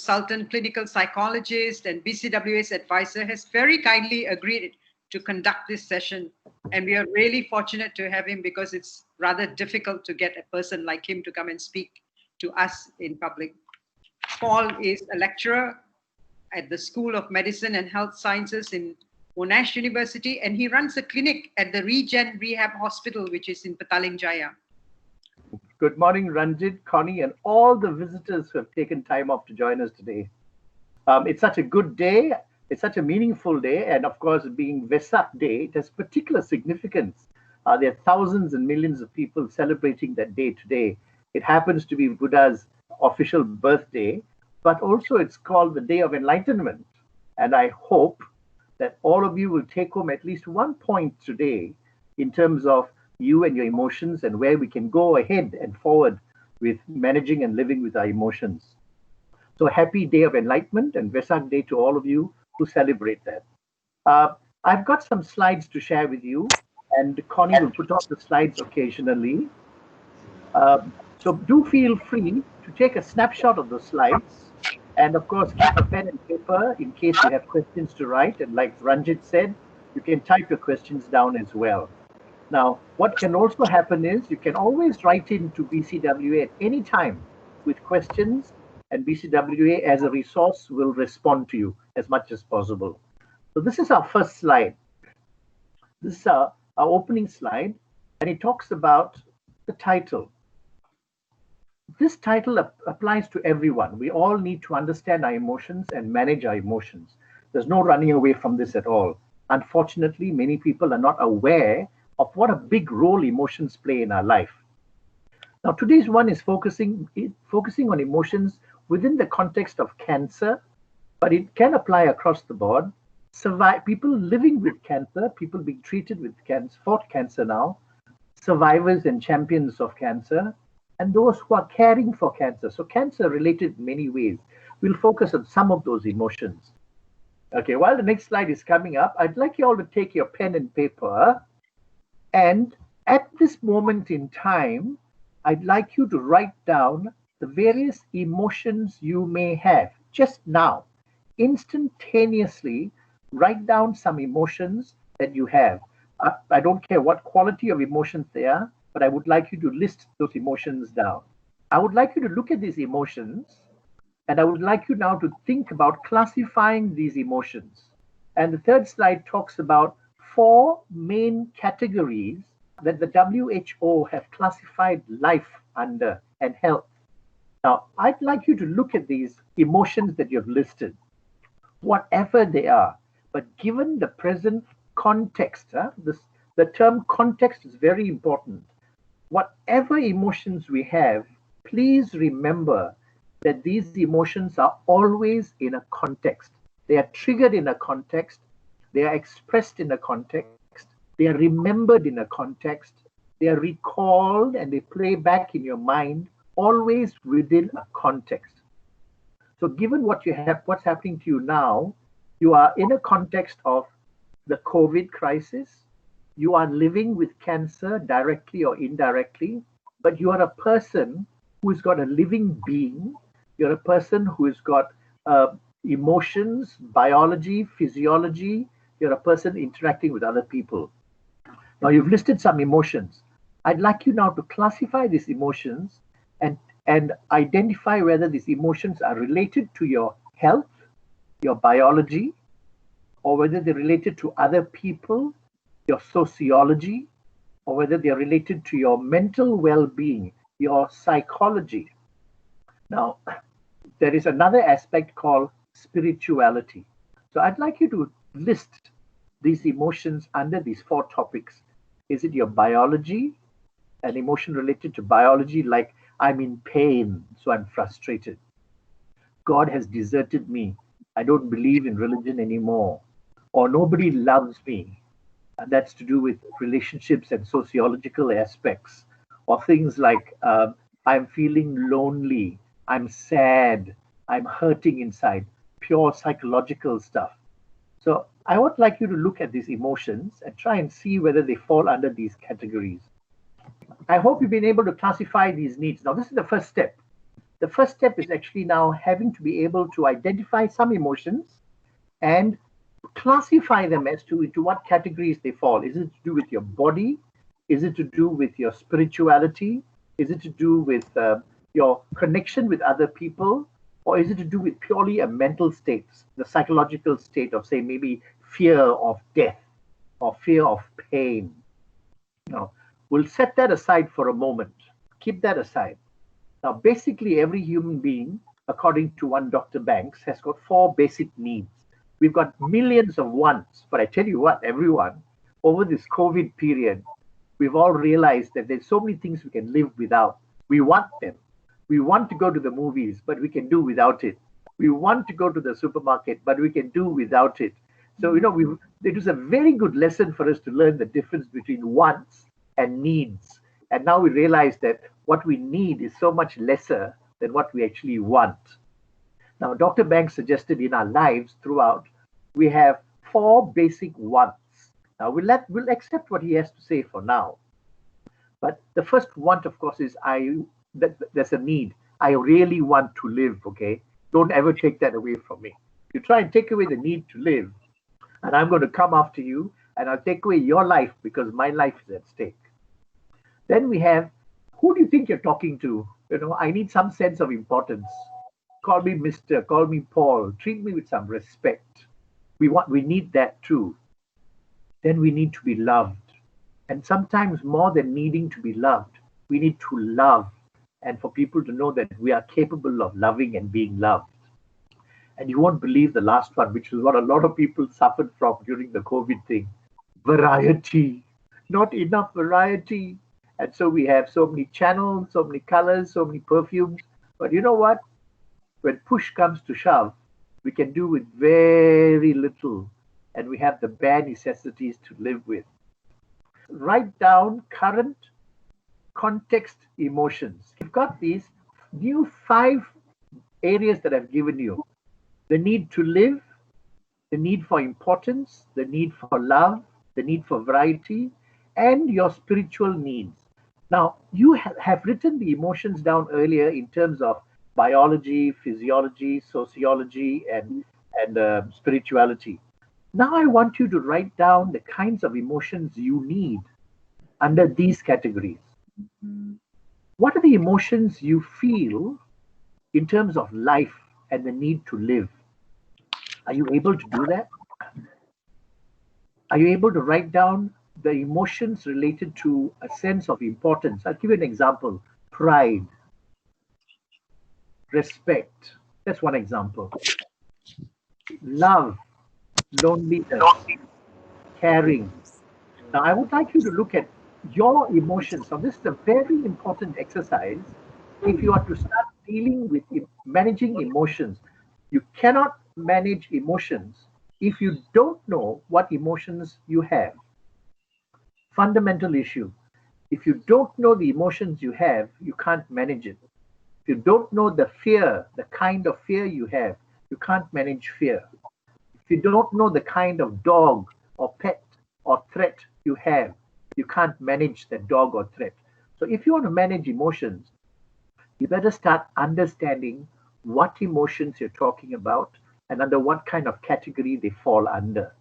consultant clinical psychologist and BCWS advisor, has very kindly agreed to conduct this session. And we are really fortunate to have him because it's rather difficult to get a person like him to come and speak to us in public. Paul is a lecturer at the School of Medicine and Health Sciences in Monash University, and he runs a clinic at the Regen Rehab Hospital, which is in Petaling Jaya. Good morning, Ranjit, Connie, and all the visitors who have taken time off to join us today. It's such a good day. It's such a meaningful day. And of course, being Vesak Day, it has particular significance. There are thousands and millions of people celebrating that day today. It happens to be Buddha's official birthday, but also it's called the Day of Enlightenment. And I hope that all of you will take home at least one point today in terms of you and your emotions and where we can go ahead and forward with managing and living with our emotions. So happy Day of Enlightenment and Vesak Day to all of you who celebrate that. I've got some slides to share with you, and Connie will put up the slides occasionally. So do feel free to take a snapshot of the slides, and of course keep a pen and paper in case you have questions to write. And like Ranjit said, you can type your questions down as well. Now, what can also happen is you can always write in to BCWA at any time with questions, and BCWA as a resource will respond to you as much as possible. So this is our first slide. This is our opening slide, and it talks about the title. This title applies to everyone. We all need to understand our emotions and manage our emotions. There's no running away from this at all. Unfortunately, many people are not aware of what a big role emotions play in our life. Now, today's one is focusing on emotions within the context of cancer, but it can apply across the board. People living with cancer, people being treated with cancer, for cancer now, survivors and champions of cancer, and those who are caring for cancer. So cancer related in many ways. We'll focus on some of those emotions. Okay, while the next slide is coming up, I'd like you all to take your pen and paper. And at this moment in time, I'd like you to write down the various emotions you may have just now. Instantaneously, write down some emotions that you have. I don't care what quality of emotions they are, but I would like you to list those emotions down. I would like you to look at these emotions, and I would like you now to think about classifying these emotions. And the third slide talks about 4 main categories that the WHO have classified life under and health. Now, I'd like you to look at these emotions that you've listed, whatever they are, but given the present context, the term context is very important. Whatever emotions we have, please remember that these emotions are always in a context. They are triggered in a context. They are expressed in a context. They are remembered in a context. They are recalled and they play back in your mind, always within a context. So given what you have, what's happening to you now, you are in a context of the COVID crisis. You are living with cancer directly or indirectly, but you are a person who's got a living being. You're a person who's got emotions, biology, physiology. You're a person interacting with other people. Now, you've listed some emotions. I'd like you now to classify these emotions and identify whether these emotions are related to your health, your biology, or whether they're related to other people, your sociology, or whether they're related to your mental well-being, your psychology. Now, there is another aspect called spirituality. So I'd like you to list these emotions under these 4 topics. Is it your biology, an emotion related to biology, like I'm in pain, so I'm frustrated. God has deserted me. I don't believe in religion anymore. Or nobody loves me. And that's to do with relationships and sociological aspects. Or things like I'm feeling lonely, I'm sad, I'm hurting inside, pure psychological stuff. So I would like you to look at these emotions and try and see whether they fall under these categories. I hope you've been able to classify these needs. Now, this is the first step. The first step is actually now having to be able to identify some emotions and classify them as to into what categories they fall. Is it to do with your body? Is it to do with your spirituality? Is it to do with your connection with other people? Or is it to do with purely a mental state, the psychological state of, say, maybe fear of death or fear of pain? Now, we'll set that aside for a moment. Keep that aside. Now, basically, every human being, according to one Dr. Banks, has got four basic needs. We've got millions of wants, but I tell you what, everyone, over this COVID period, we've all realized that there's so many things we can live without. We want them. We want to go to the movies, but we can do without it. We want to go to the supermarket, but we can do without it. So, it was a very good lesson for us to learn the difference between wants and needs. And now we realize that what we need is so much lesser than what we actually want. Now, Dr. Banks suggested in our lives throughout, we have four basic wants. Now, we'll accept what he has to say for now. But the first want, of course, is there's a need. I really want to live, okay? Don't ever take that away from me. You try and take away the need to live, and I'm going to come after you, and I'll take away your life because my life is at stake. Then we have, who do you think you're talking to? I need some sense of importance. Call me Mr., call me Paul, treat me with some respect. We need that too. Then we need to be loved. And sometimes more than needing to be loved, we need to love, and for people to know that we are capable of loving and being loved. And you won't believe the last one, which is what a lot of people suffered from during the COVID thing. Variety. Not enough variety. And so we have so many channels, so many colors, so many perfumes. But you know what? When push comes to shove, we can do with very little, and we have the bare necessities to live with. Write down current context emotions. You've got these new 5 areas that I've given you. The need to live, the need for importance, the need for love, the need for variety, and your spiritual needs. Now, you have written the emotions down earlier in terms of biology, physiology, sociology, and spirituality. Now I want you to write down the kinds of emotions you need under these categories. What are the emotions you feel in terms of life and the need to live? Are you able to do that? Are you able to write down the emotions related to a sense of importance? I'll give you an example. Pride, respect. That's one example. Love, loneliness, caring. Now, I would like you to look at your emotions. Now, this is a very important exercise. If you are to start dealing with managing emotions, you cannot manage emotions if you don't know what emotions you have. Fundamental issue. If you don't know the emotions you have, you can't manage it. If you don't know the fear, the kind of fear you have, you can't manage fear. If you don't know the kind of dog or pet or threat you have, you can't manage that dog or threat. So if you want to manage emotions, you better start understanding what emotions you're talking about and under what kind of category they fall under.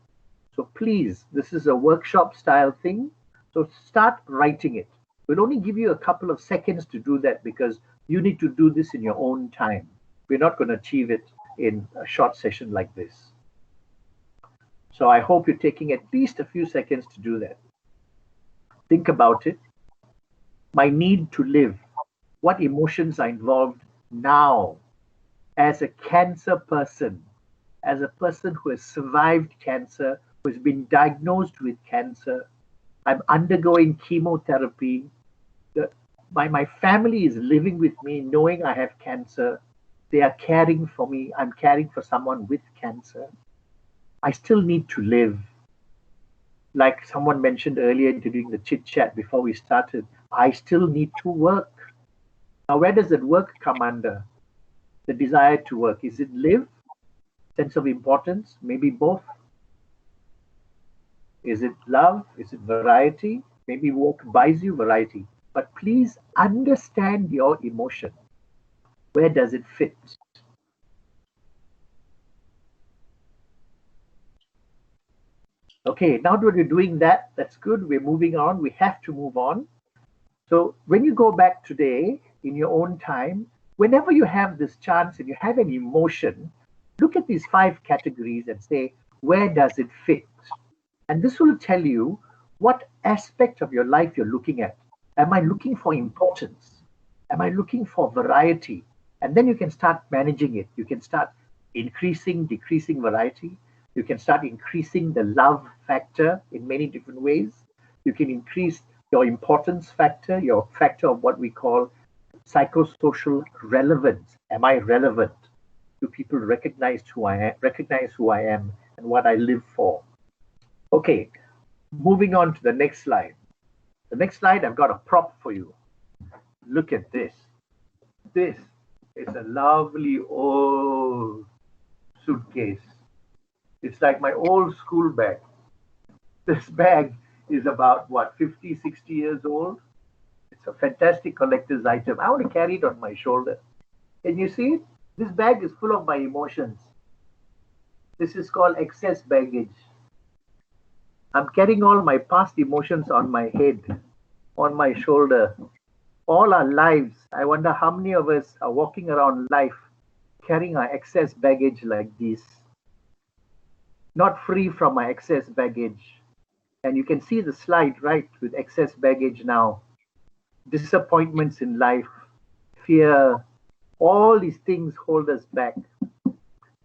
So please, this is a workshop style thing. So start writing it. We'll only give you a couple of seconds to do that because you need to do this in your own time. We're not going to achieve it in a short session like this. So I hope you're taking at least a few seconds to do that. Think about it. My need to live. What emotions are involved now as a cancer person, as a person who has survived cancer, who has been diagnosed with cancer? I'm undergoing chemotherapy. My family is living with me knowing I have cancer. They are caring for me. I'm caring for someone with cancer. I still need to live. Like someone mentioned earlier during the chit chat before we started, I still need to work. Now, where does that work come under? The desire to work. Is it live? Sense of importance? Maybe both. Is it love? Is it variety? Maybe work buys you variety. But please understand your emotion. Where does it fit? Okay, now that we're doing that, that's good. We're moving on. We have to move on. So when you go back today in your own time, whenever you have this chance and you have an emotion, look at these 5 categories and say, where does it fit? And this will tell you what aspect of your life you're looking at. Am I looking for importance? Am I looking for variety? And then you can start managing it. You can start increasing, decreasing variety. You can start increasing the love factor in many different ways. You can increase your importance factor, your factor of what we call psychosocial relevance. Am I relevant? Do people recognize who I am and what I live for? Okay, moving on to the next slide. The next slide, I've got a prop for you. Look at this. This is a lovely old suitcase. It's like my old school bag. This bag is about, what, 50, 60 years old? It's a fantastic collector's item. I want to carry it on my shoulder. Can you see it? This bag is full of my emotions. This is called excess baggage. I'm carrying all my past emotions on my head, on my shoulder. All our lives, I wonder how many of us are walking around life carrying our excess baggage like this. Not free from our excess baggage. And you can see the slide, right, with excess baggage now. Disappointments in life, fear, all these things hold us back.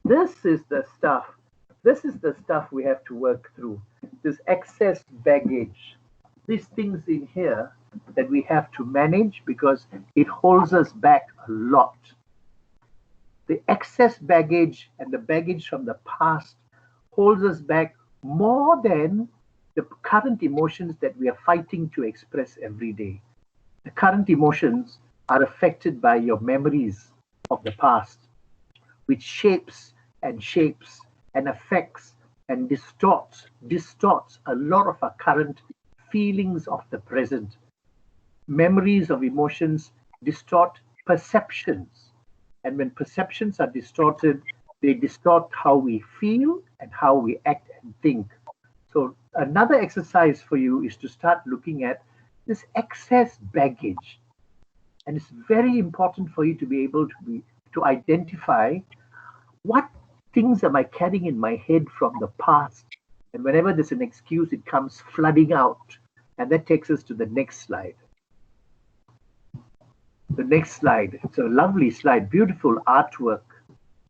This is the stuff we have to work through. This excess baggage, these things in here that we have to manage because it holds us back a lot. The excess baggage and the baggage from the past holds us back more than the current emotions that we are fighting to express every day. The current emotions are affected by your memories of the past, which shapes and affects and distorts a lot of our current feelings of the present. Memories of emotions distort perceptions. And when perceptions are distorted, they distort how we feel and how we act and think. So another exercise for you is to start looking at this excess baggage. And it's very important for you to be able to identify what things am I carrying in my head from the past. And whenever there's an excuse, it comes flooding out. And that takes us to the next slide. The next slide, it's a lovely slide, beautiful artwork,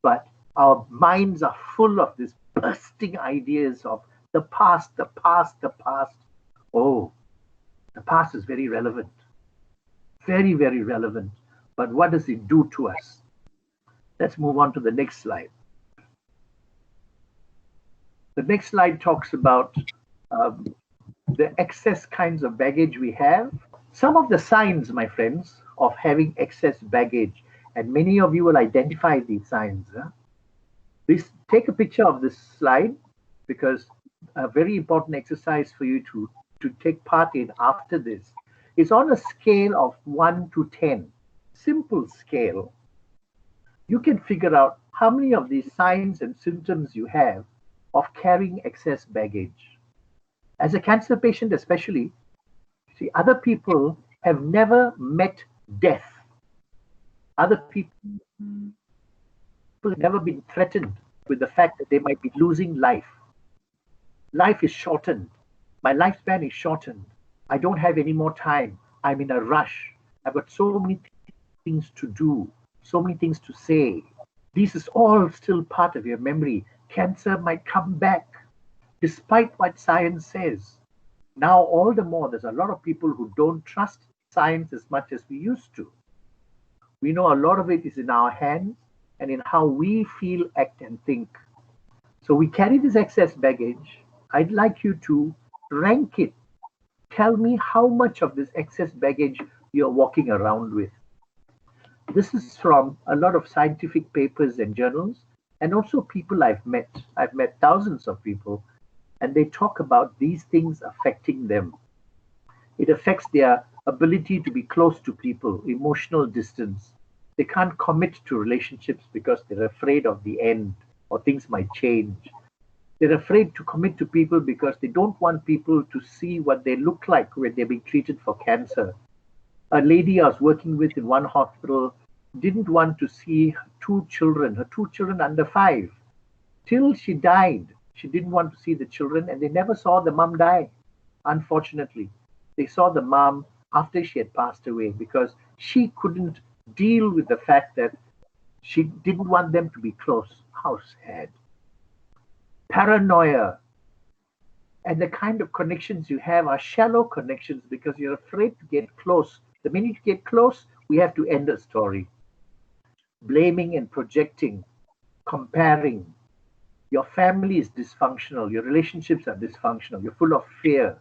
but our minds are full of these bursting ideas of the past, the past, the past. Oh, the past is very relevant, very, very relevant. But what does it do to us? Let's move on to the next slide. The next slide talks about the excess kinds of baggage we have. Some of the signs, my friends, of having excess baggage, and many of you will identify these signs. Please take a picture of this slide because a very important exercise for you to take part in after this is on a scale of 1 to 10, simple scale. You can figure out how many of these signs and symptoms you have of carrying excess baggage. As a cancer patient especially, see, other people have never met death. Other people have never been threatened with the fact that they might be losing life. Life is shortened. My lifespan is shortened. I don't have any more time. I'm in a rush. I've got so many things to do, so many things to say. This is all still part of your memory. Cancer might come back, despite what science says. Now, all the more, there's a lot of people who don't trust science as much as we used to. We know a lot of it is in our hands and in how we feel, act, and think. So we carry this excess baggage. I'd like you to rank it. Tell me how much of this excess baggage you're walking around with. This is from a lot of scientific papers and journals, and also people I've met. I've met thousands of people, and they talk about these things affecting them. It affects their ability to be close to people, emotional distance. They can't commit to relationships because they're afraid of the end or things might change. They're afraid to commit to people because they don't want people to see what they look like when they're being treated for cancer. A lady I was working with in one hospital didn't want to see her two children under 5. Till she died, she didn't want to see the children, and they never saw the mom die. Unfortunately, they saw the mom after she had passed away because she couldn't deal with the fact that she didn't want them to be close. How sad. Paranoia and the kind of connections you have are shallow connections because you're afraid to get close. The minute you get close, we have to end the story. Blaming and projecting, comparing. Your family is dysfunctional. Your relationships are dysfunctional. You're full of fear.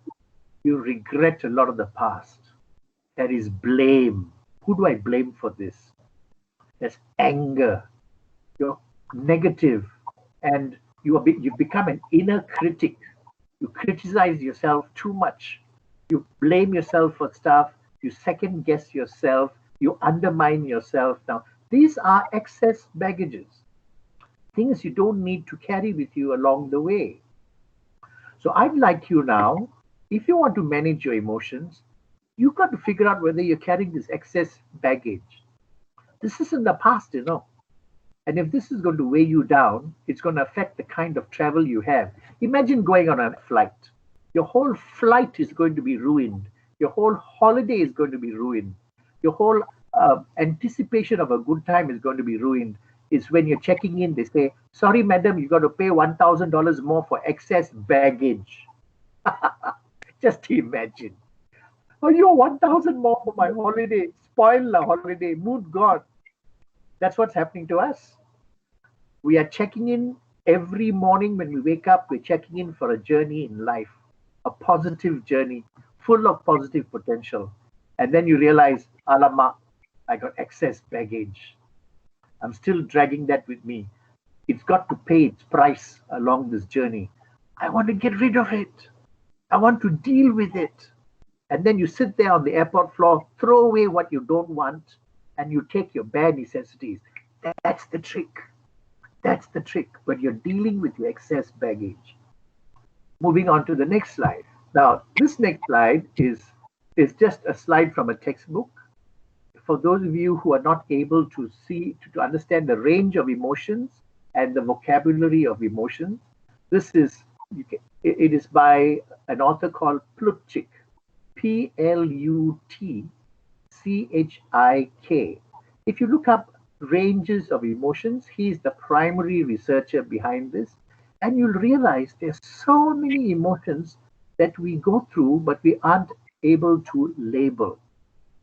You regret a lot of the past. There is blame. Who do I blame for this? There's anger. You're negative, and you've become an inner critic. You criticize yourself too much. You blame yourself for stuff. You second guess yourself. You undermine yourself. Now, these are excess baggages, things you don't need to carry with you along the way. So I'd like you now, if you want to manage your emotions, you've got to figure out whether you're carrying this excess baggage. This is in the past, you know. And if this is going to weigh you down, it's going to affect the kind of travel you have. Imagine going on a flight. Your whole flight is going to be ruined. Your whole holiday is going to be ruined. Your whole anticipation of a good time is going to be ruined. Is when you're checking in, they say, sorry, madam, you got to pay $1,000 more for excess baggage. Just imagine. Oh, you 1,000 more for my holiday. Spoil the holiday. Mood gone. That's what's happening to us. We are checking in every morning when we wake up. We're checking in for a journey in life, a positive journey, full of positive potential. And then you realize, alamak, I got excess baggage. I'm still dragging that with me. It's got to pay its price along this journey. I want to get rid of it. I want to deal with it. And then you sit there on the airport floor, throw away what you don't want, and you take your bare necessities. That's the trick. That's the trick when you're dealing with your excess baggage. Moving on to the next slide. Now, this next slide is just a slide from a textbook. For those of you who are not able to see, to understand the range of emotions and the vocabulary of emotions, it is by an author called Plutchik, Plutchik. If you look up ranges of emotions, he's the primary researcher behind this, and you'll realize there's so many emotions that we go through, but we aren't able to label.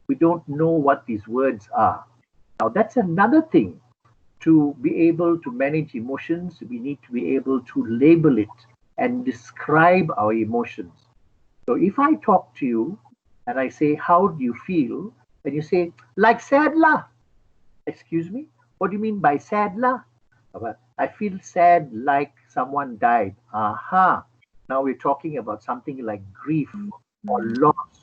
We don't know what these words are. Now, that's another thing. To be able to manage emotions, we need to be able to label it and describe our emotions. So if I talk to you and I say, how do you feel? And you say, like sad lah. Excuse me? What do you mean by sad lah? I feel sad like someone died. Aha. Now we're talking about something like grief or loss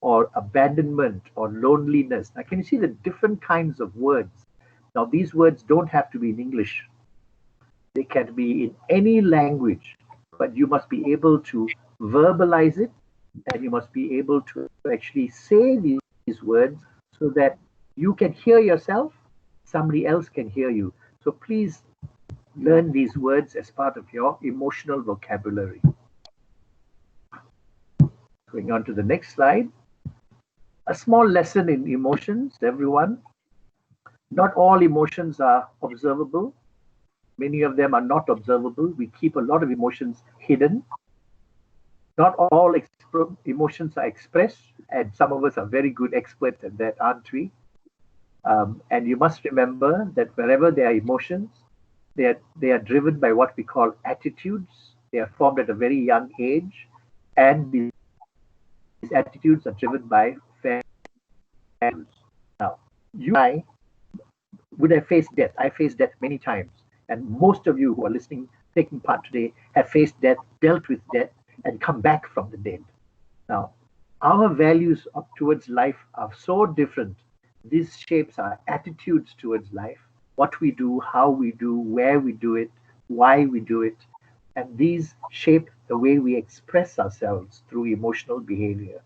or abandonment or loneliness. Now, can you see the different kinds of words? Now, these words don't have to be in English. They can be in any language, but you must be able to verbalize it, and you must be able to actually say these words so that you can hear yourself, somebody else can hear you. So please learn these words as part of your emotional vocabulary. Going on to the next slide. A small lesson in emotions, everyone. Not all emotions are observable. Many of them are not observable. We keep a lot of emotions hidden. Not all emotions are expressed, and some of us are very good experts at that, aren't we? And you must remember that wherever there are emotions, they are driven by what we call attitudes. They are formed at a very young age, and these attitudes are driven by values. Now, you and I would have faced death. I faced death many times, and most of you who are listening, taking part today, have faced death, dealt with death, and come back from the dead. Now, our values towards life are so different This shapes our attitudes towards life, what we do, how we do, where we do it, why we do it. And these shape the way we express ourselves through emotional behavior.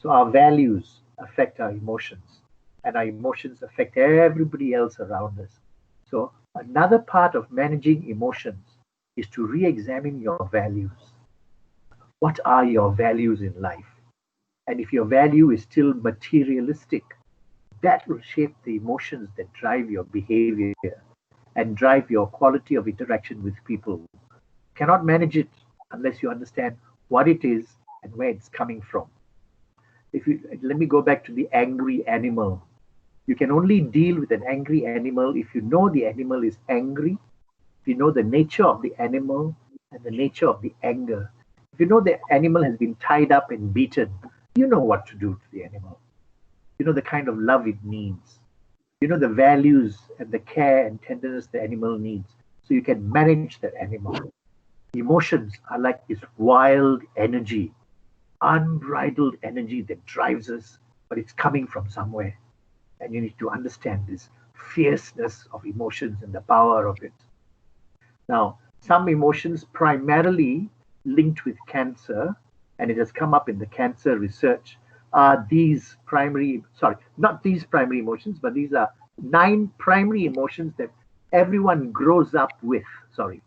So our values affect our emotions, and our emotions affect everybody else around us. So another part of managing emotions is to re-examine your values. What are your values in life? And if your value is still materialistic, that will shape the emotions that drive your behavior and drive your quality of interaction with people. Cannot manage it unless you understand what it is and where it's coming from. If you let me go back to the angry animal. You can only deal with an angry animal if you know the animal is angry, if you know the nature of the animal and the nature of the anger. If you know the animal has been tied up and beaten, you know what to do to the animal. You know the kind of love it needs. You know the values and the care and tenderness the animal needs. So you can manage that animal. Emotions are like this wild energy, unbridled energy that drives us, but it's coming from somewhere. And you need to understand this fierceness of emotions and the power of it. Now, some emotions primarily linked with cancer, and it has come up in the cancer research, are these primary, sorry, not these primary emotions, but these are 9 primary emotions that everyone grows up with. Sorry.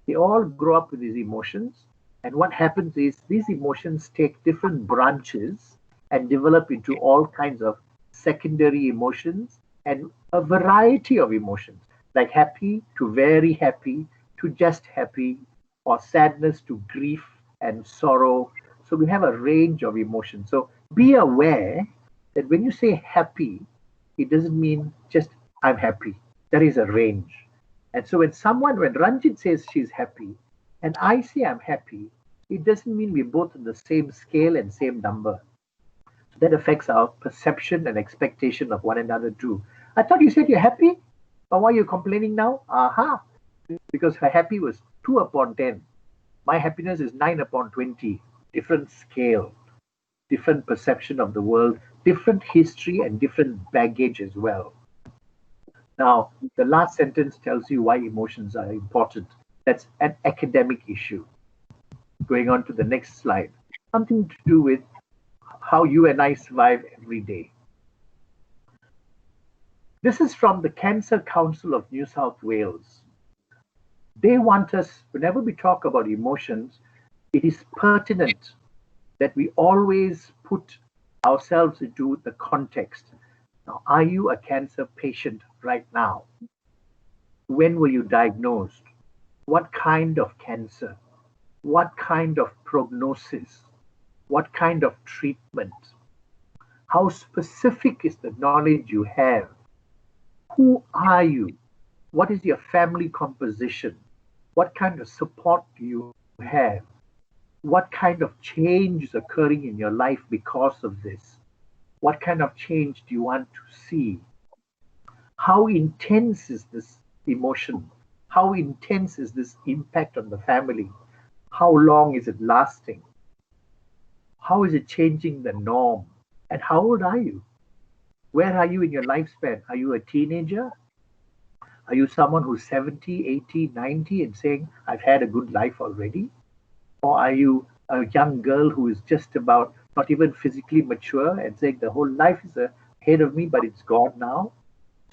They all grow up with these emotions. And what happens is these emotions take different branches and develop into all kinds of secondary emotions and a variety of emotions, like happy to very happy to just happy, or sadness to grief and sorrow. So we have a range of emotions. So be aware that when you say happy, it doesn't mean just I'm happy. There is a range. And so when Ranjit says she's happy and I say I'm happy, it doesn't mean we're both on the same scale and same number. So that affects our perception and expectation of one another too. I thought you said you're happy, but why are you complaining now? Aha, because her happy was 2 upon 10. My happiness is 9 upon 20. Different scale, different perception of the world, different history, and different baggage as well. Now, the last sentence tells you why emotions are important. That's an academic issue. Going on to the next slide. Something to do with how you and I survive every day. This is from the Cancer Council of New South Wales. They want us, whenever we talk about emotions, it is pertinent that we always put ourselves into the context. Now, are you a cancer patient right now? When were you diagnosed? What kind of cancer? What kind of prognosis? What kind of treatment? How specific is the knowledge you have? Who are you? What is your family composition? What kind of support do you have? What kind of change is occurring in your life because of this? What kind of change do you want to see? How intense is this emotion? How intense is this impact on the family? How long is it lasting? How is it changing the norm? And how old are you? Where are you in your lifespan? Are you a teenager? Are you someone who's 70, 80, 90 and saying, I've had a good life already? Or are you a young girl who is just about not even physically mature and saying the whole life is ahead of me, but it's gone now?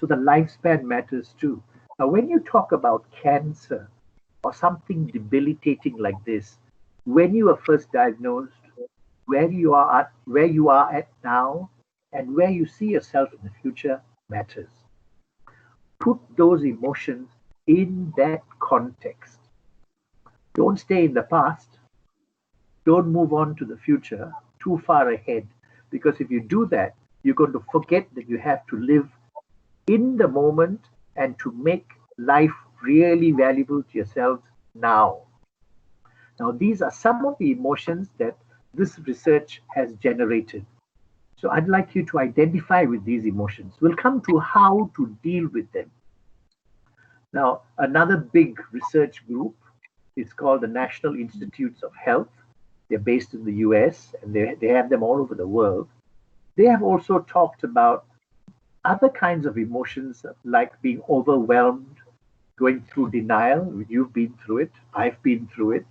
So the lifespan matters too. Now, when you talk about cancer or something debilitating like this, when you were first diagnosed, where you are at now, and where you see yourself in the future matters. Put those emotions in that context. Don't stay in the past. Don't move on to the future too far ahead, because if you do that, you're going to forget that you have to live in the moment and to make life really valuable to yourselves now. Now, these are some of the emotions that this research has generated. So I'd like you to identify with these emotions. We'll come to how to deal with them. Now, another big research group is called the National Institutes of Health. They're based in the US and they have them all over the world. They have also talked about other kinds of emotions like being overwhelmed, going through denial. You've been through it. I've been through it.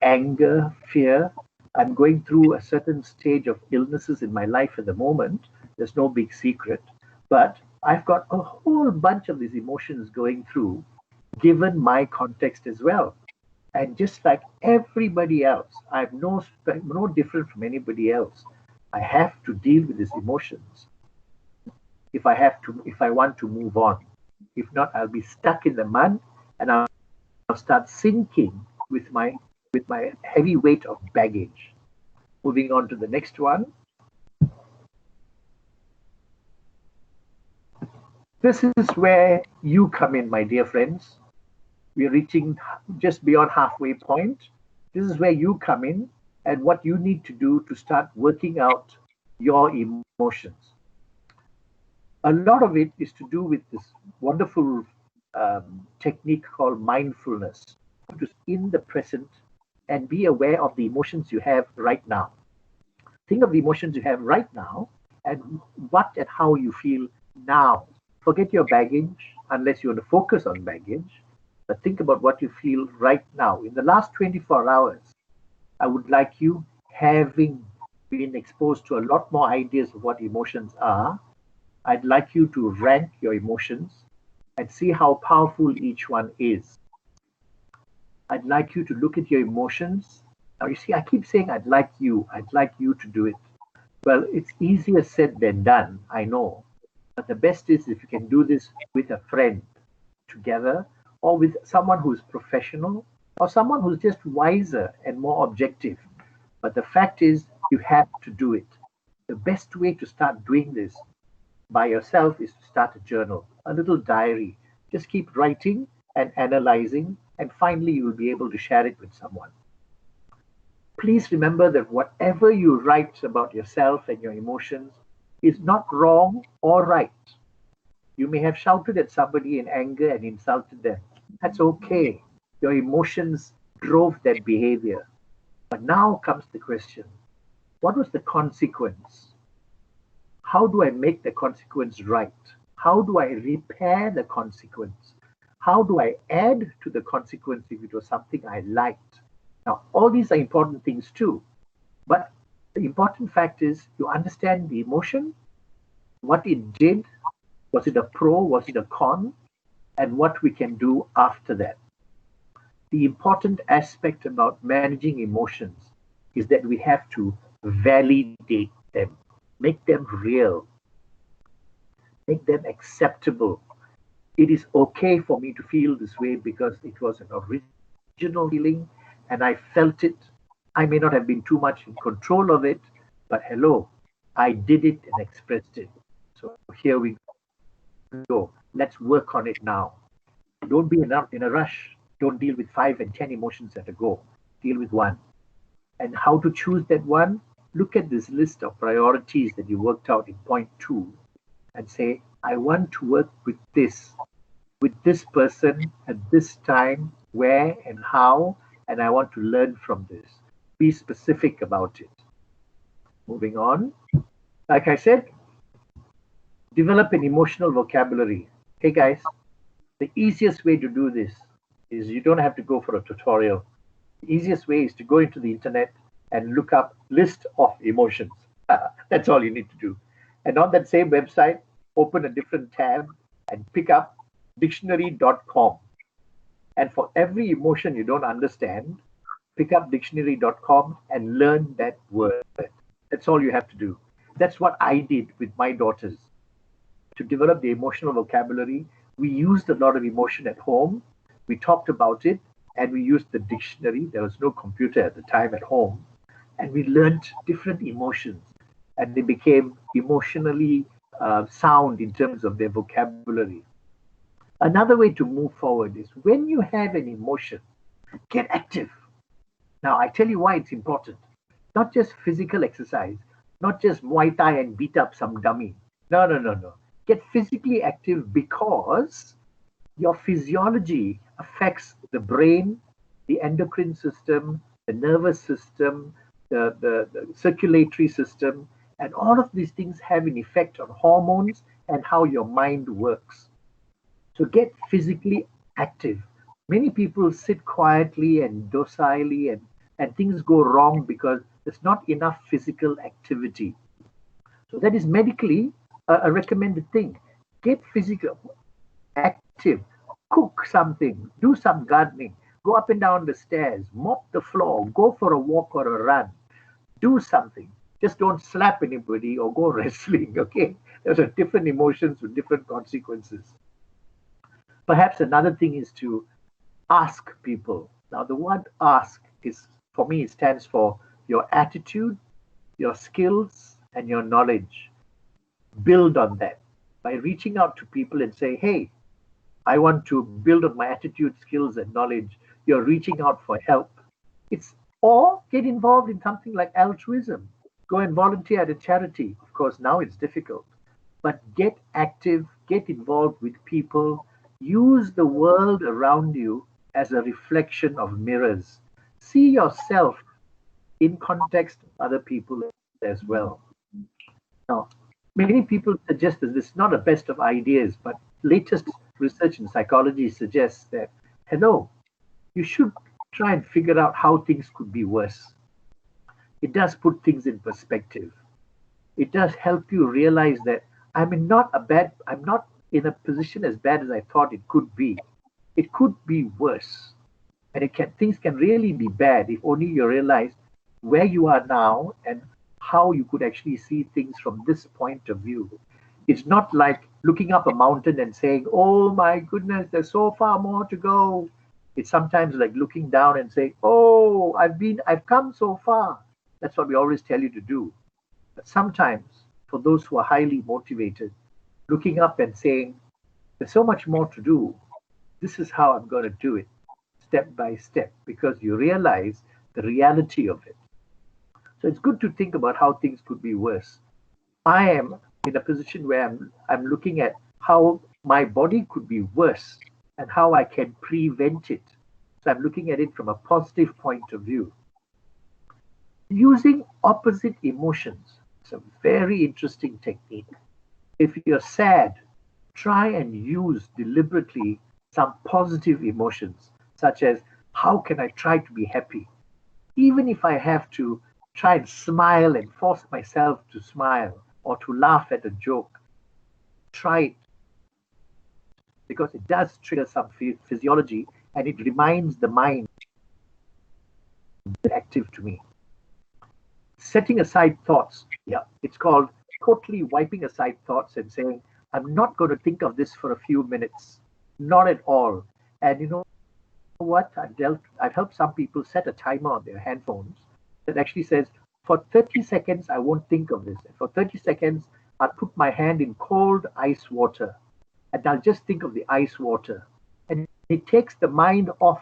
Anger, fear. I'm going through a certain stage of illnesses in my life at the moment. There's no big secret. But I've got a whole bunch of these emotions going through, given my context as well. And just like everybody else, I'm no different from anybody else. I have to deal with these emotions if I want to move on. If not, I'll be stuck in the mud and I'll start sinking with my heavy weight of baggage. Moving on to the next one. This is where you come in, my dear friends. We're reaching just beyond halfway point. This is where you come in and what you need to do to start working out your emotions. A lot of it is to do with this wonderful technique called mindfulness, to in the present and be aware of the emotions you have right now. Think of the emotions you have right now and what and how you feel now. Forget your baggage unless you want to focus on baggage, but think about what you feel right now. In the last 24 hours, I would like you, having been exposed to a lot more ideas of what emotions are, I'd like you to rank your emotions and see how powerful each one is. I'd like you to look at your emotions. Now, you see, I keep saying I'd like you to do it. Well, it's easier said than done, I know. But the best is if you can do this with a friend together, or with someone who's professional, or someone who's just wiser and more objective. But the fact is, you have to do it. The best way to start doing this by yourself is to start a journal, a little diary. Just keep writing and analyzing, and finally you will be able to share it with someone. Please remember that whatever you write about yourself and your emotions is not wrong or right. You may have shouted at somebody in anger and insulted them. That's okay. Your emotions drove that behavior. But now comes the question, what was the consequence? How do I make the consequence right? How do I repair the consequence? How do I add to the consequence if it was something I liked? Now, all these are important things too. But the important fact is you understand the emotion, what it did, was it a pro, was it a con, and what we can do after that. The important aspect about managing emotions is that we have to validate them, make them real, make them acceptable. It is okay for me to feel this way because it was an original feeling and I felt it. I may not have been too much in control of it, but hello, I did it and expressed it. So here we go. Let's work on it now. Don't be in a rush. Don't deal with 5 and 10 emotions at a go. Deal with one. And how to choose that one? Look at this list of priorities that you worked out in point 2 and say, I want to work with this person at this time, where and how, and I want to learn from this. Be specific about it. Moving on. Like I said, develop an emotional vocabulary. Hey guys, the easiest way to do this is you don't have to go for a tutorial. The easiest way is to go into the internet and look up list of emotions. That's all you need to do. And on that same website, open a different tab and pick up dictionary.com. And for every emotion you don't understand, pick up dictionary.com and learn that word. That's all you have to do. That's what I did with my daughters. To develop the emotional vocabulary, we used a lot of emotion at home. We talked about it and we used the dictionary. There was no computer at the time at home. And we learned different emotions and they became emotionally sound in terms of their vocabulary. Another way to move forward is when you have an emotion, get active. Now, I tell you why it's important. Not just physical exercise, not just Muay Thai and beat up some dummy. No. Get physically active because your physiology affects the brain, the endocrine system, the nervous system, the circulatory system, and all of these things have an effect on hormones and how your mind works. So get physically active. Many people sit quietly and docilely, and things go wrong because there's not enough physical activity. So that is medically a recommended thing. Get physical, active, cook something, do some gardening, go up and down the stairs, mop the floor, go for a walk or a run, do something. Just don't slap anybody or go wrestling, okay? There's a different emotions with different consequences. Perhaps another thing is to ask people. Now, the word ask is, for me, it stands for your attitude, your skills, and your knowledge. Build on that by reaching out to people and say, hey, I want to build on my attitude, skills, and knowledge. You're reaching out for help. It's or get involved in something like altruism. Go and volunteer at a charity. Of course, now it's difficult, but get active, get involved with people. Use the world around you as a reflection of mirrors. See yourself in context of other people as well. Now, many people suggest that this is not the best of ideas, but latest research in psychology suggests that, hello, you should try and figure out how things could be worse. It does put things in perspective. It does help you realize that I'm not in a position as bad as I thought it could be. It could be worse. And things can really be bad if only you realize where you are now and how you could actually see things from this point of view. It's not like looking up a mountain and saying, oh my goodness, there's so far more to go. It's sometimes like looking down and saying, oh, I've come so far. That's what we always tell you to do. But sometimes, for those who are highly motivated, looking up and saying, there's so much more to do. This is how I'm going to do it, step by step, because you realize the reality of it. So it's good to think about how things could be worse. I am in a position where I'm looking at how my body could be worse and how I can prevent it. So I'm looking at it from a positive point of view. Using opposite emotions is a very interesting technique. If you're sad, try and use deliberately some positive emotions, such as, how can I try to be happy? Even if I have to try and smile and force myself to smile or to laugh at a joke, try it. Because it does trigger some physiology and it reminds the mind active to me. Setting aside thoughts, it's called totally wiping aside thoughts and saying, I'm not going to think of this for a few minutes, not at all. And you know what? I've helped some people set a timer on their handphones that actually says, for 30 seconds, I won't think of this. And for 30 seconds, I'll put my hand in cold ice water and I'll just think of the ice water. And it takes the mind off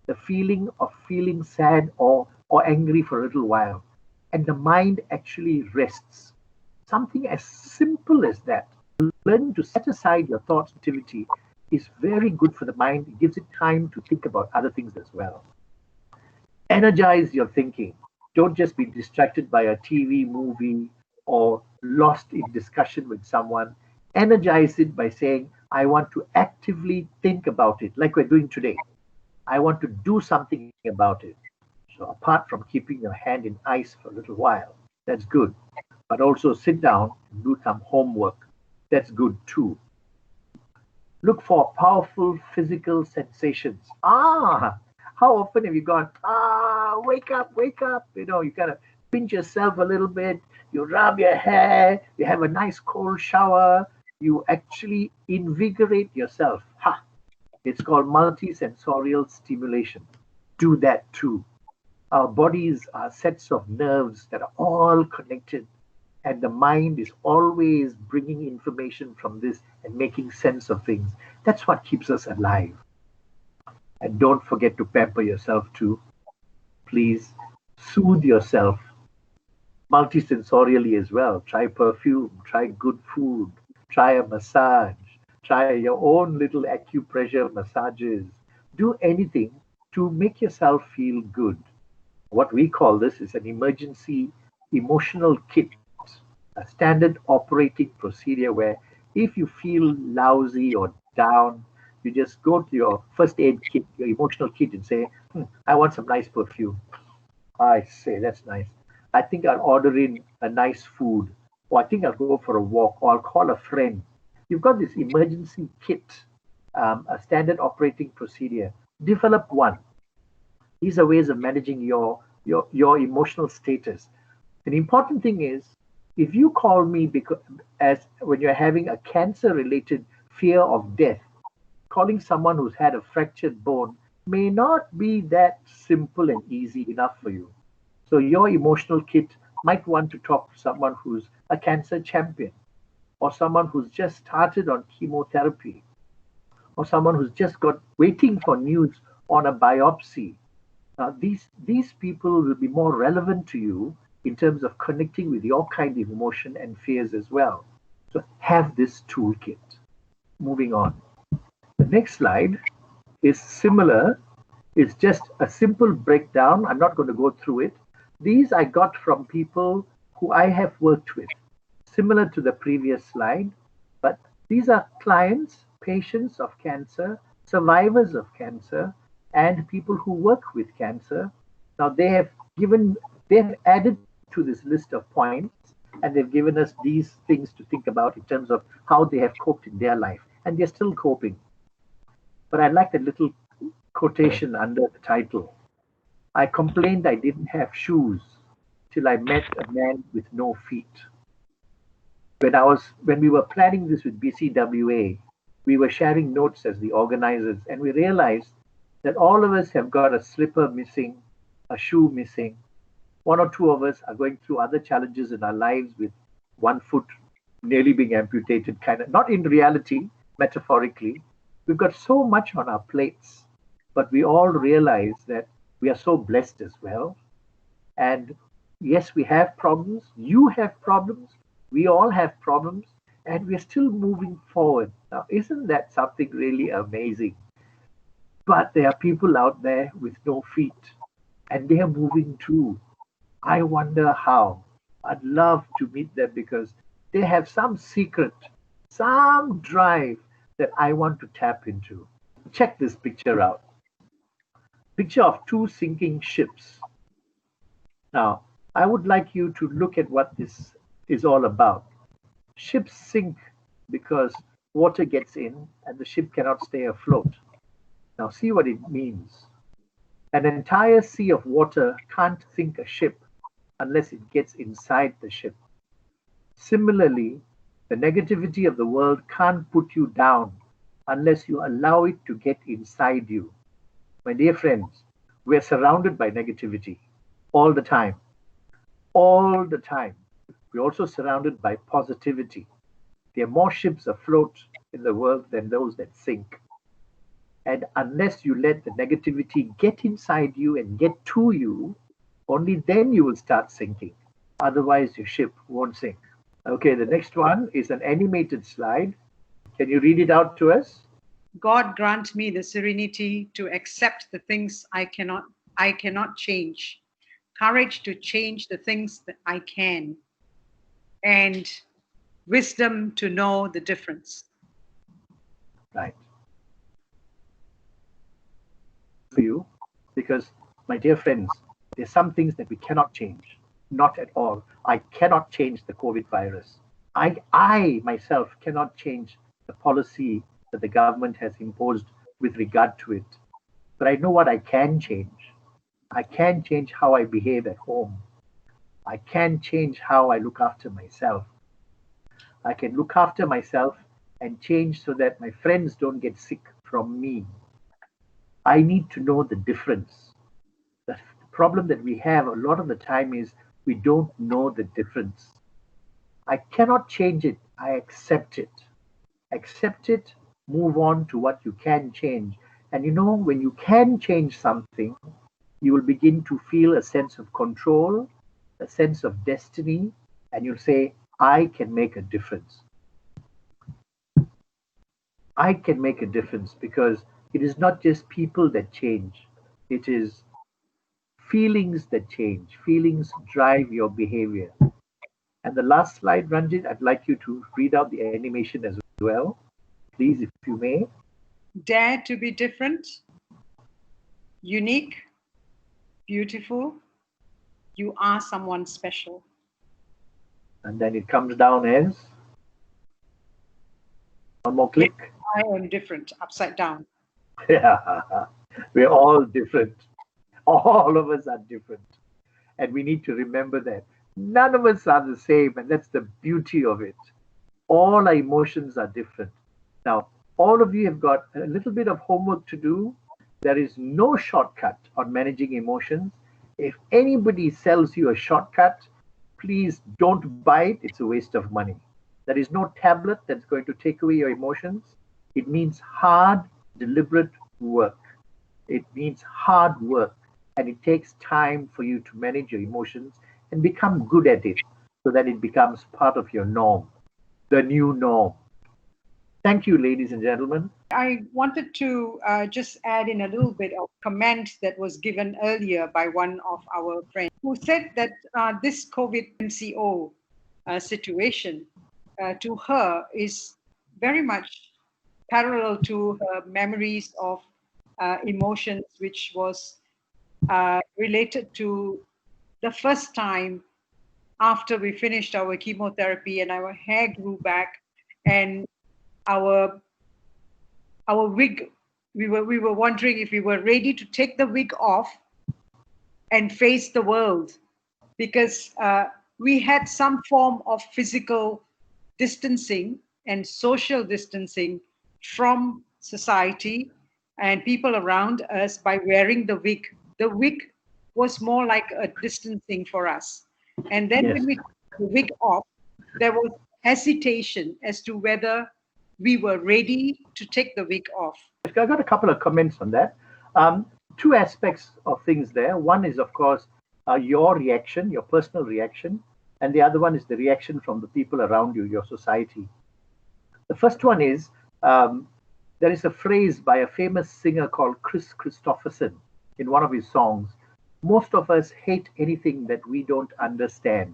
the feeling of feeling sad or angry for a little while. And the mind actually rests. Something as simple as that. Learning to set aside your thoughts and activity is very good for the mind. It gives it time to think about other things as well. Energize your thinking. Don't just be distracted by a TV movie or lost in discussion with someone. Energize it by saying, I want to actively think about it, like we're doing today. I want to do something about it. So apart from keeping your hand in ice for a little while, that's good. But also sit down and do some homework. That's good too. Look for powerful physical sensations. How often have you gone, wake up, wake up? You know, you kind of pinch yourself a little bit, you rub your hair, you have a nice cold shower, you actually invigorate yourself. It's called multisensorial stimulation. Do that too. Our bodies are sets of nerves that are all connected, and the mind is always bringing information from this and making sense of things. That's what keeps us alive. And don't forget to pamper yourself too. Please soothe yourself multisensorially as well. Try perfume, try good food, try a massage, try your own little acupressure massages. Do anything to make yourself feel good. What we call this is an emergency emotional kit, a standard operating procedure where If you feel lousy or down, you just go to your first aid kit, your emotional kit, and say, I want some nice perfume. I say, that's nice. I think I'll order in a nice food, or I think I'll go for a walk, or I'll call a friend. You've got this emergency kit, a standard operating procedure. Develop one. These are ways of managing your emotional status. An important thing is, if you call me because as when you're having a cancer-related fear of death, calling someone who's had a fractured bone may not be that simple and easy enough for you. So your emotional kit might want to talk to someone who's a cancer champion, or someone who's just started on chemotherapy, or someone who's just got waiting for news on a biopsy. Now, these people will be more relevant to you in terms of connecting with your kind of emotion and fears as well. So have this toolkit. Moving on. The next slide is similar. It's just a simple breakdown. I'm not going to go through it. These I got from people who I have worked with, similar to the previous slide, but these are clients, patients of cancer, survivors of cancer, and people who work with cancer. Now they've added to this list of points, and they've given us these things to think about in terms of how they have coped in their life, and they're still coping. But I like the little quotation under the title. I complained I didn't have shoes till I met a man with no feet. When we were planning this with BCWA, we were sharing notes as the organizers, and we realized that all of us have got a slipper missing, a shoe missing. One or two of us are going through other challenges in our lives with one foot nearly being amputated, kind of, not in reality, metaphorically. We've got so much on our plates, but we all realize that we are so blessed as well. And yes, we have problems. You have problems. We all have problems, and we're still moving forward. Now, isn't that something really amazing? But there are people out there with no feet, and they are moving too. I wonder how. I'd love to meet them because they have some secret, some drive that I want to tap into. Check this picture out. Picture of two sinking ships. Now, I would like you to look at what this is all about. Ships sink because water gets in and the ship cannot stay afloat. Now, see what it means. An entire sea of water can't sink a ship unless it gets inside the ship. Similarly, the negativity of the world can't put you down unless you allow it to get inside you. My dear friends, we're surrounded by negativity all the time. All the time. We're also surrounded by positivity. There are more ships afloat in the world than those that sink. And unless you let the negativity get inside you and get to you, only then you will start sinking. Otherwise, your ship won't sink. Okay, the next one is an animated slide. Can you read it out to us? God grant me the serenity to accept the things I cannot change, courage to change the things that I can, and wisdom to know the difference. Right. For you, because my dear friends, there's some things that we cannot change. Not at all. I cannot change the COVID virus. I myself cannot change the policy that the government has imposed with regard to it. But I know what I can change. I can change how I behave at home. I can change how I look after myself. I can look after myself and change so that my friends don't get sick from me. I need to know the difference. The problem that we have a lot of the time is we don't know the difference. I cannot change it. I accept it. Accept it, move on to what you can change. And you know, when you can change something, you will begin to feel a sense of control, a sense of destiny, and you'll say, I can make a difference. I can make a difference because it is not just people that change, it is feelings that change. Feelings drive your behavior. And the last slide, Ranjit, I'd like you to read out the animation as well. well. Please, if you may. Dare to be different, unique, beautiful. You are someone special. And then it comes down as one more click. I am different, upside down. Yeah, we're all different. All of us are different. And we need to remember that. None of us are the same, and that's the beauty of it. All our emotions are different. Now, all of you have got a little bit of homework to do. There is no shortcut on managing emotions. If anybody sells you a shortcut, please don't buy it. It's a waste of money. There is no tablet that's going to take away your emotions. It means hard, deliberate work. It means hard work, and it takes time for you to manage your emotions and become good at it so that it becomes part of your norm, the new norm. Thank you, ladies and gentlemen. I wanted to just add in a little bit of comment that was given earlier by one of our friends who said that this COVID MCO situation to her is very much parallel to her memories of emotions, which was related to the first time after we finished our chemotherapy and our hair grew back and our wig, we were wondering if we were ready to take the wig off and face the world, because we had some form of physical distancing and social distancing from society and people around us by wearing the wig. The wig was more like a distancing for us. And then Yes. when we took the wig off, there was hesitation as to whether we were ready to take the wig off. I got a couple of comments on that. Um, Two aspects of things there. One is, of course, your reaction, your personal reaction, and the other one is the reaction from the people around you, your society. The first one is there is a phrase by a famous singer called Chris Christopherson in one of his songs. Most of us hate anything that we don't understand.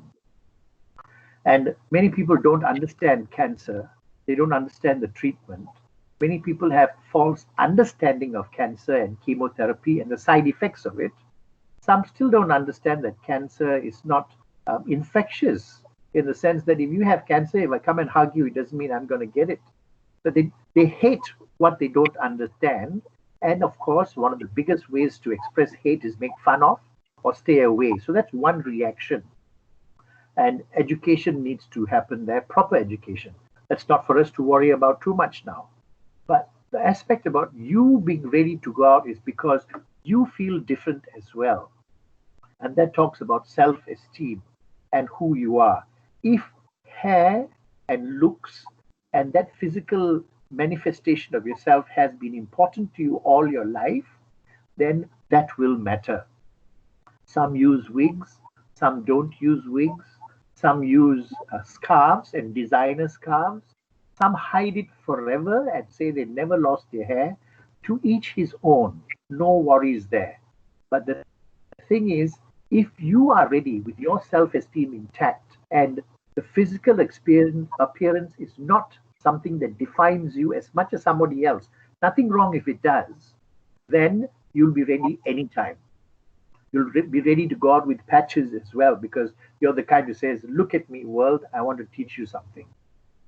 And many people don't understand cancer. They don't understand the treatment. Many people have false understanding of cancer and chemotherapy and the side effects of it. Some still don't understand that cancer is not infectious in the sense that if you have cancer, if I come and hug you, it doesn't mean I'm going to get it. But they hate what they don't understand. And of course, one of the biggest ways to express hate is make fun of or stay away. So that's one reaction. And education needs to happen there, proper education. That's not for us to worry about too much now. But the aspect about you being ready to go out is because you feel different as well. And that talks about self-esteem and who you are. If hair and looks and that physical manifestation of yourself has been important to you all your life, then that will matter. Some use wigs, some don't use wigs, some use scarves and designer scarves, some hide it forever and say they never lost their hair. To each his own, no worries there. But the thing is, if you are ready with your self-esteem intact and the physical appearance is not something that defines you as much as somebody else, nothing wrong if it does, then you'll be ready anytime. You'll be ready to go out with patches as well because you're the kind who says, look at me, world, I want to teach you something.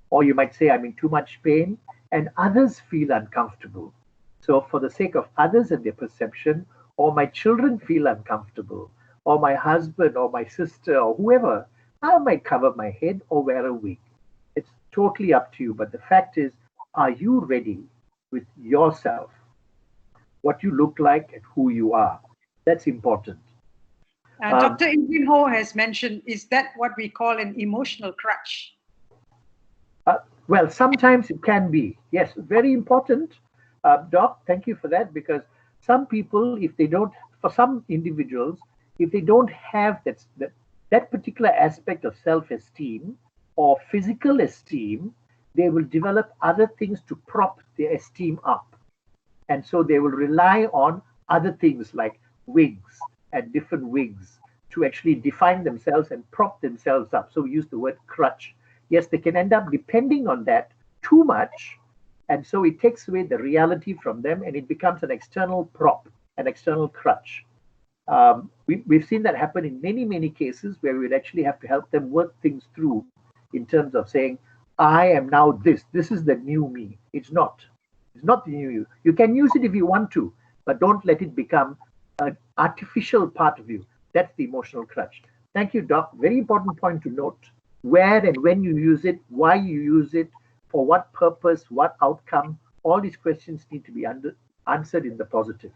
Or you might say, I'm in too much pain, and others feel uncomfortable. So, for the sake of others and their perception, or my children feel uncomfortable, or my husband, or my sister, or whoever, I might cover my head or wear a wig. It's totally up to you. But the fact is, are you ready with yourself, what you look like, and who you are? That's important. Dr. Ingrid Ho has mentioned, is that what we call an emotional crutch? Well, sometimes it can be. Yes, very important. Doc, thank you for that, because some people, if they don't, for some individuals, if they don't have that particular aspect of self-esteem or physical esteem, they will develop other things to prop their esteem up. And so they will rely on other things like wigs and different wigs to actually define themselves and prop themselves up. So we use the word crutch. Yes, they can end up depending on that too much, and so it takes away the reality from them, and it becomes an external prop, an external crutch. We've seen that happen in many, many cases where we'd actually have to help them work things through in terms of saying, I am now this. This is the new me. It's not. It's not the new you. You can use it if you want to, but don't let it become an artificial part of you. That's the emotional crutch. Thank you, Doc. Very important point to note. Where and when you use it, why you use it, for what purpose, what outcome, all these questions need to be answered in the positive.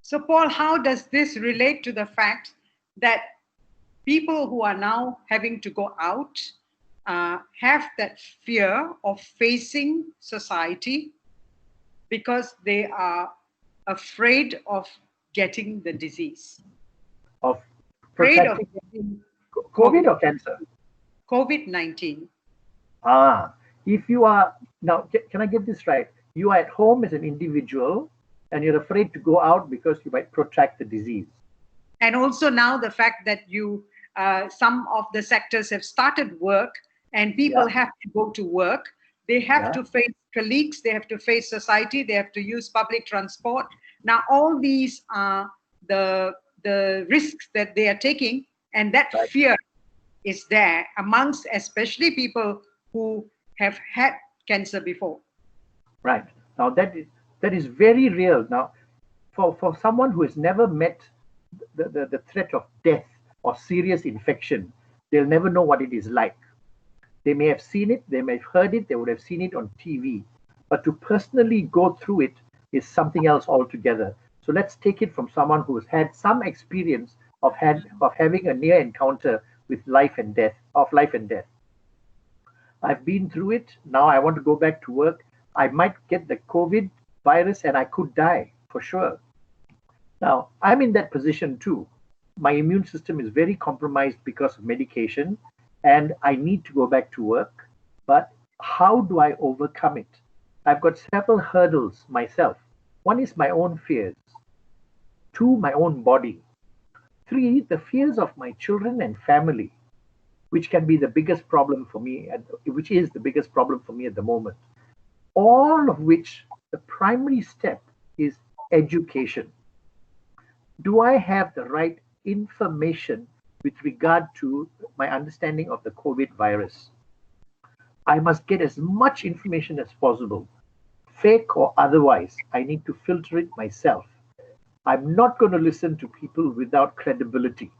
So, Paul, how does this relate to the fact that people who are now having to go out have that fear of facing society because they are afraid of getting the disease? Of Afraid of protecting getting COVID or cancer? COVID-19. If you are, now, can I get this right? You are at home as an individual and you're afraid to go out because you might contract the disease. And also now the fact that some of the sectors have started work and people have to go to work. They have to face colleagues, they have to face society, they have to use public transport. Now, all these are the risks that they are taking, and that fear is there amongst especially people who have had cancer before. Right. Now, that is very real. Now, for someone who has never met the threat of death or serious infection, they'll never know what it is like. They may have seen it, they may have heard it, they would have seen it on TV. But to personally go through it is something else altogether. So let's take it from someone who has had some experience of having a near encounter with life and death. I've been through it. Now I want to go back to work. I might get the COVID virus and I could die for sure. Now, I'm in that position too. My immune system is very compromised because of medication and I need to go back to work. But how do I overcome it? I've got several hurdles myself. One is my own fears. Two, my own body. Three, the fears of my children and family, which can be the biggest problem for me, which is the biggest problem for me at the moment. All of which, the primary step is education. Do I have the right information with regard to my understanding of the COVID virus? I must get as much information as possible, fake or otherwise. I need to filter it myself. I'm not going to listen to people without credibility.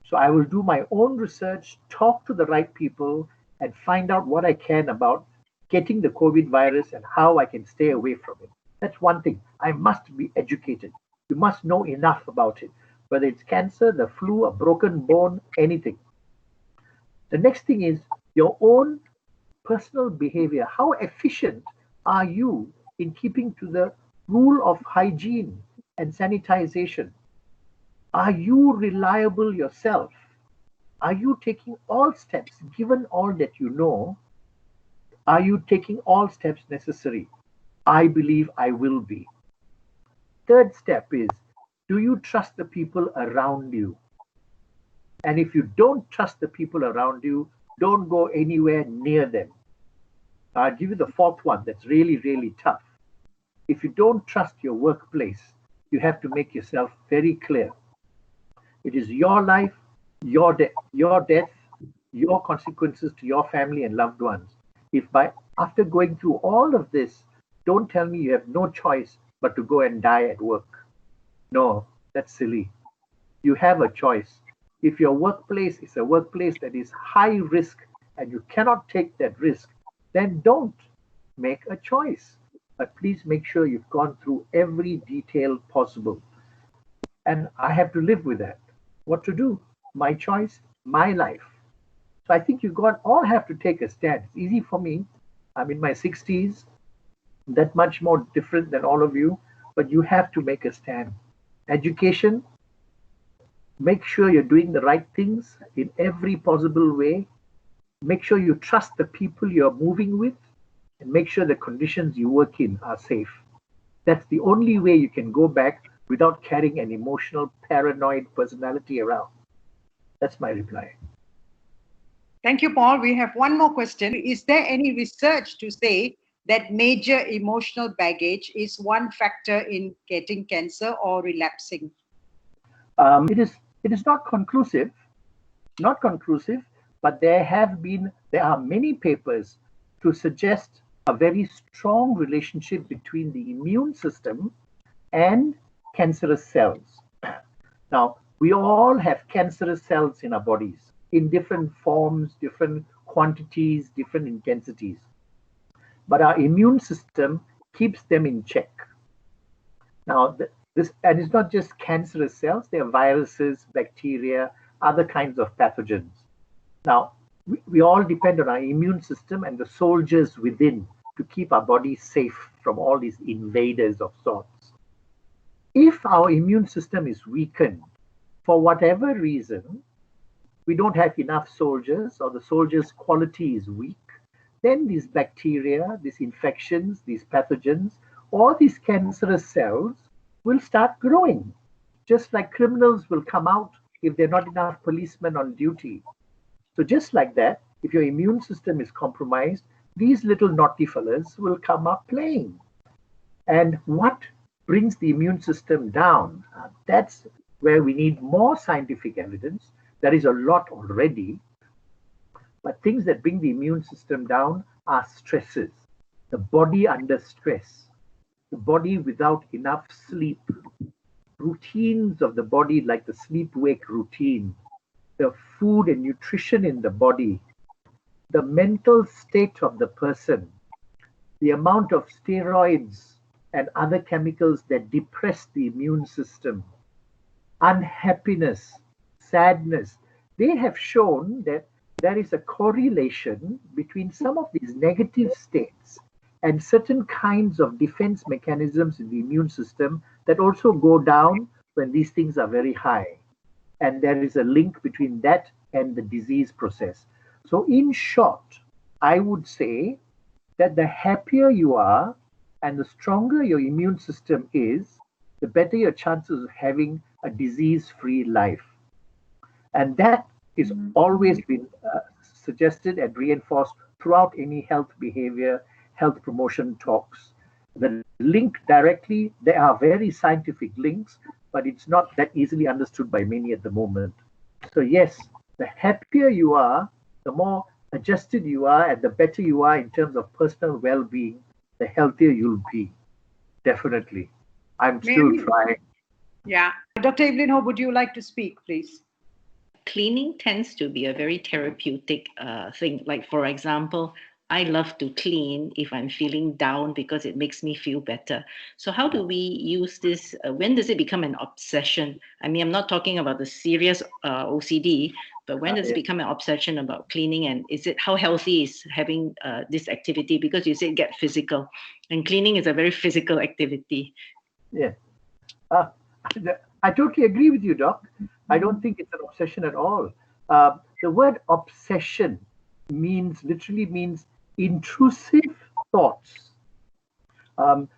So I will do my own research, talk to the right people, and find out what I can about getting the COVID virus and how I can stay away from it. That's one thing. I must be educated. You must know enough about it, whether it's cancer, the flu, a broken bone, anything. The next thing is your own personal behavior. How efficient are you in keeping to the rule of hygiene and sanitization? Are you reliable yourself? Are you taking all steps, given all that you know? Are you taking all steps necessary? I believe I will be. Third step is, do you trust the people around you? And if you don't trust the people around you, don't go anywhere near them. I'll give you the fourth one that's really, really tough. If you don't trust your workplace, you have to make yourself very clear. It is your life, your death, your consequences to your family and loved ones. If after going through all of this, don't tell me you have no choice but to go and die at work. No, that's silly. You have a choice. If your workplace is a workplace that is high risk and you cannot take that risk, then don't make a choice. But please make sure you've gone through every detail possible. And I have to live with that. What to do? My choice, my life. So I think you all have to take a stand. It's easy for me. I'm in my 60s, that much more different than all of you, but you have to make a stand. Education, make sure you're doing the right things in every possible way. Make sure you trust the people you're moving with, and make sure the conditions you work in are safe. That's the only way you can go back without carrying an emotional, paranoid personality around. That's my reply. Thank you, Paul. We have one more question. Is there any research to say that major emotional baggage is one factor in getting cancer or relapsing? It is not conclusive, but there are many papers to suggest a very strong relationship between the immune system and cancerous cells. Now, we all have cancerous cells in our bodies in different forms, different quantities, different intensities. But our immune system keeps them in check. Now, and it's not just cancerous cells, there are viruses, bacteria, other kinds of pathogens. Now, we all depend on our immune system and the soldiers within to keep our bodies safe from all these invaders of sorts. If our immune system is weakened, for whatever reason, we don't have enough soldiers or the soldiers' quality is weak, then these bacteria, these infections, these pathogens, or these cancerous cells will start growing. Just like criminals will come out if there are not enough policemen on duty. So just like that, if your immune system is compromised, these little naughty fellas will come up playing. And what brings the immune system down? That's where we need more scientific evidence. There is a lot already. But things that bring the immune system down are stresses. The body under stress, the body without enough sleep, routines of the body like the sleep-wake routine, the food and nutrition in the body, the mental state of the person, the amount of steroids and other chemicals that depress the immune system, unhappiness, sadness. They have shown that there is a correlation between some of these negative states and certain kinds of defense mechanisms in the immune system that also go down when these things are very high. And there is a link between that and the disease process. So, in short, I would say that the happier you are and the stronger your immune system is, the better your chances of having a disease-free life. And that is always been suggested and reinforced throughout any health behavior, health promotion talks. The link directly, there are very scientific links, but it's not that easily understood by many at the moment. So yes, the happier you are, the more adjusted you are, and the better you are in terms of personal well-being, the healthier you'll be. Definitely. I'm still trying. Yeah. Dr. Evelyn Ho, would you like to speak, please? Cleaning tends to be a very therapeutic thing. Like, for example, I love to clean if I'm feeling down because it makes me feel better. So, how do we use this? When does it become an obsession? I mean, I'm not talking about the serious OCD, but when does it become an obsession about cleaning? And is it how healthy is having this activity? Because you said get physical, and cleaning is a very physical activity. Yeah. I totally agree with you, Doc. I don't think it's an obsession at all. The word obsession literally means intrusive thoughts.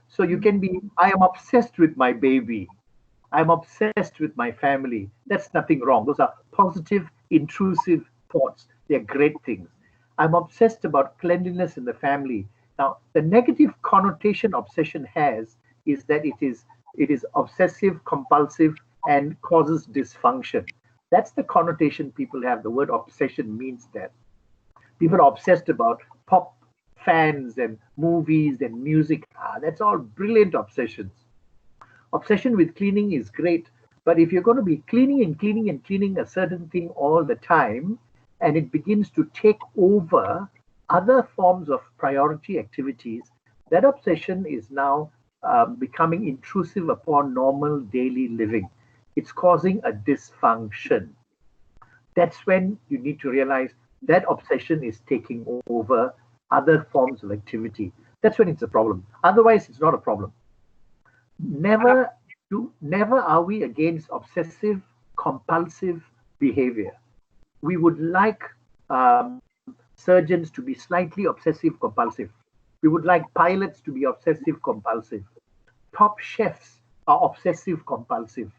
So you can be, I am obsessed with my baby. I'm obsessed with my family. That's nothing wrong. Those are positive, intrusive thoughts. They're great things. I'm obsessed about cleanliness in the family. Now, the negative connotation obsession has is that it is obsessive, compulsive, and causes dysfunction. That's the connotation people have. The word obsession means that. People are obsessed about pop fans and movies and music. That's all brilliant obsessions. Obsession with cleaning is great, but if you're going to be cleaning and cleaning and cleaning a certain thing all the time, and it begins to take over other forms of priority activities, that obsession is now becoming intrusive upon normal daily living. It's causing a dysfunction. That's when you need to realize that obsession is taking over other forms of activity. That's when it's a problem. Otherwise, it's not a problem. Never are we against obsessive, compulsive behavior. We would like surgeons to be slightly obsessive, compulsive. We would like pilots to be obsessive, compulsive. Top chefs are obsessive, compulsive.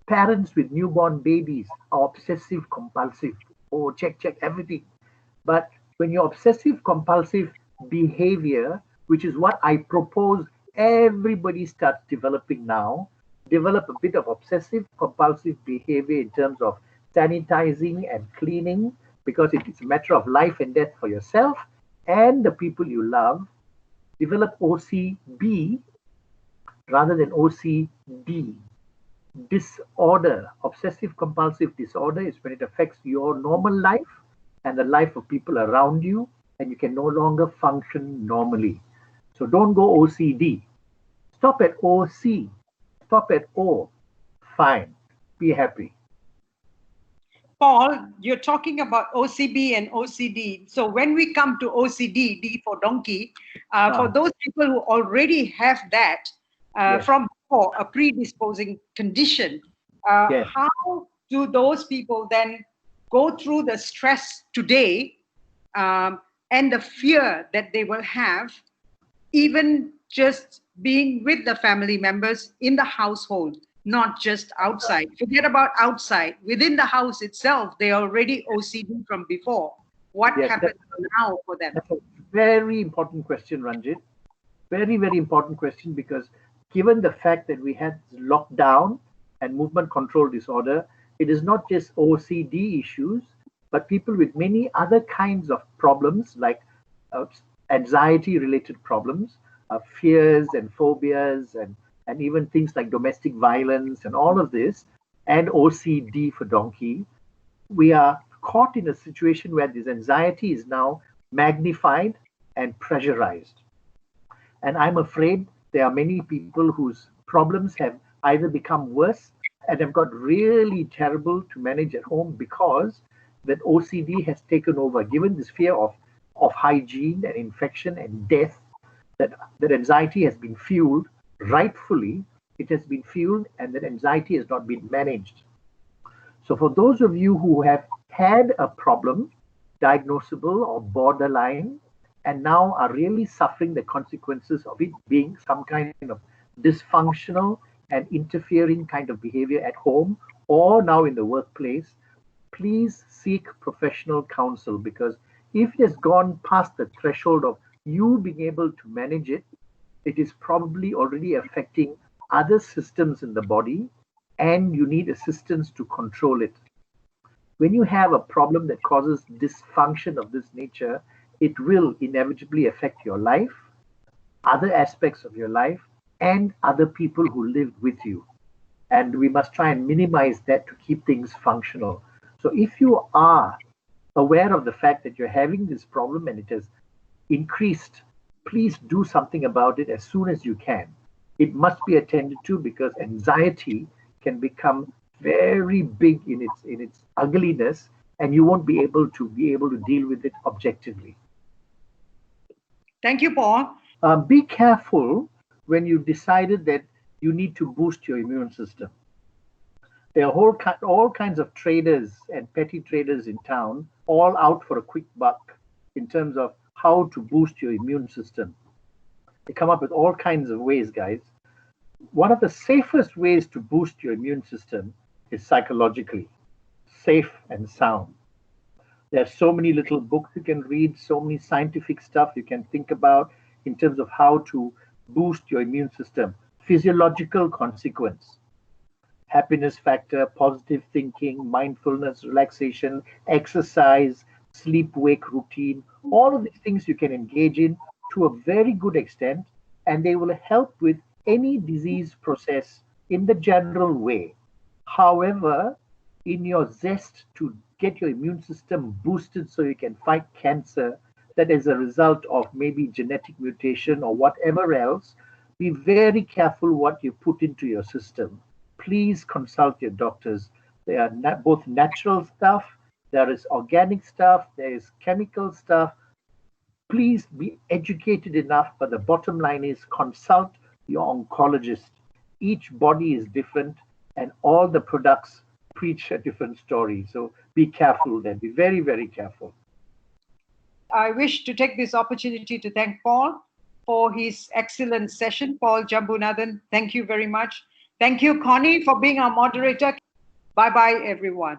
Parents with newborn babies are obsessive, compulsive. Oh, check everything. But when your obsessive compulsive behavior, which is what I propose everybody starts developing now, develop a bit of obsessive compulsive behavior in terms of sanitizing and cleaning, because it is a matter of life and death for yourself and the people you love. Develop OCB rather than OCD. Disorder, obsessive compulsive disorder, is when it affects your normal life and the life of people around you, and you can no longer function normally. So don't go OCD. Stop at OC. Stop at O. Fine. Be happy. Paul, you're talking about OCB and OCD. So when we come to OCD, D for donkey, for those people who already have that Yes. from before, a predisposing condition, Yes. how do those people then go through the stress today and the fear that they will have, even just being with the family members in the household, not just outside? Forget about outside. Within the house itself, they are already OCD from before. What Yes, happens now for them? that's a very important question, Ranjit. Very, very important question, because given the fact that we had lockdown and movement control disorder, it is not just OCD issues, but people with many other kinds of problems like anxiety related problems, fears and phobias, and even things like domestic violence and all of this, and OCD for donkey. We are caught in a situation where this anxiety is now magnified and pressurized. And I'm afraid there are many people whose problems have either become worse and have got really terrible to manage at home because that OCD has taken over, given this fear of hygiene and infection and death, that anxiety has been fueled, rightfully, it has been fueled, and that anxiety has not been managed. So for those of you who have had a problem, diagnosable or borderline, and now are really suffering the consequences of it being some kind of dysfunctional and interfering kind of behavior at home or now in the workplace, please seek professional counsel, because if it has gone past the threshold of you being able to manage it, it is probably already affecting other systems in the body, and you need assistance to control it. When you have a problem that causes dysfunction of this nature, it will inevitably affect your life, other aspects of your life, and other people who live with you. And we must try and minimize that to keep things functional. So if you are aware of the fact that you're having this problem and it has increased, please do something about it as soon as you can. It must be attended to, because anxiety can become very big in its ugliness, and you won't be able to deal with it objectively. Thank you, Paul. Be careful when you decided that you need to boost your immune system. There are all kinds of traders and petty traders in town, all out for a quick buck in terms of how to boost your immune system. They come up with all kinds of ways, guys. One of the safest ways to boost your immune system is psychologically safe and sound. There's so many little books you can read, so many scientific stuff you can think about in terms of how to boost your immune system. Physiological consequence, happiness factor, positive thinking, mindfulness, relaxation, exercise, sleep-wake routine, all of these things you can engage in to a very good extent, and they will help with any disease process in the general way. However, in your zest to get your immune system boosted so you can fight cancer that is a result of maybe genetic mutation or whatever else, be very careful what you put into your system. Please consult your doctors. There are both natural stuff, there is organic stuff, there is chemical stuff. Please be educated enough, but the bottom line is consult your oncologist. Each body is different, and all the products preach a different story. So be careful then. Be very, very careful. I wish to take this opportunity to thank Paul for his excellent session. Paul Jambunathan, thank you very much. Thank you, Connie, for being our moderator. Bye-bye, everyone.